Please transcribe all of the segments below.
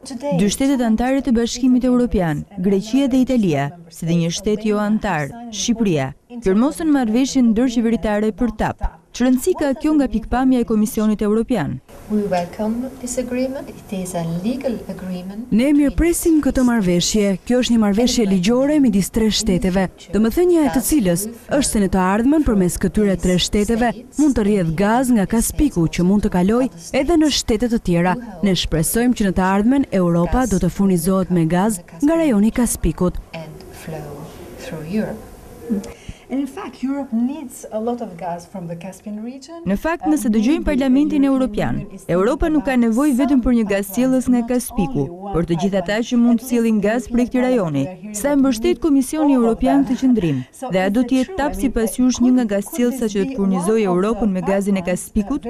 Dy shtetet anëtare të Bashkimit Evropian, Greqia dhe Italia, si dhe një shtet jo anëtar, Shqipëria, firmosën marrëveshjen ndërqeveritare për TAP. Çrëndësi ka kjo nga pikpamja e Komisionit Evropian? Ne mirëpresim këtë marrëveshje. Kjo është një marrëveshje ligjore midis tre shteteve, domethënia e të cilës është se në të ardhmen përmes këtyre tre shteteve mund të rrjedh gaz nga Kaspiku që mund të kalojë edhe në shtete të tjera. Ne shpresojmë që në të ardhmen Europa do të furnizohet me gaz nga rajoni i Kaspikut. Në fakt, nëse dëgjojmë Parlamentin Evropian, Europa nuk ka nevojë vetëm për një gazcjellës nga Kaspiku, por të gjithë ata që mund të sjellin gaz prej këtij rajoni. Sa mbështet Komisioni Evropian këtë qëndrim? Dhe a do të jetë TAP sipas jush një nga gazcjellësa që do të furnizojë Europën me gazin e Kaspikut?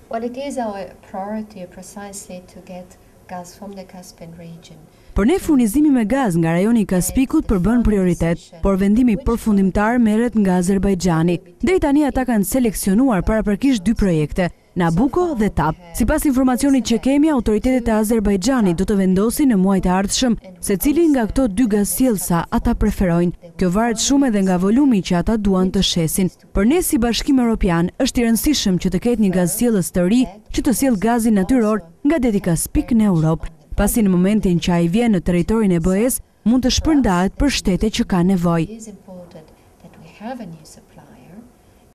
Well, it is our priority precisely to get gas from the Caspian region. Për ne furnizimi me gaz nga rajoni i Kaspikut përbën prioritet, por vendimi përfundimtar merret nga Azerbajxhani. Deri tani ata kanë seleksionuar paraprakisht dy projekte, Nabucco dhe TAP. Sipas informacionit që kemi, autoritetet e Azerbajxhanit do të vendosin në muajt e ardhshëm se cili nga këto dy gazcjellësa ata preferojnë. Kjo varet shumë edhe nga volumi që ata duan të shesin. Për ne si Bashkim Evropian është i rëndësishëm që të ketë një gazcjellës të ri që të sjellë gazin natyror nga deti Kaspik në Europë, pasi në momentin që ai vjen në territorin e BE-s mund të shpërndahet për shtete që kanë nevojë.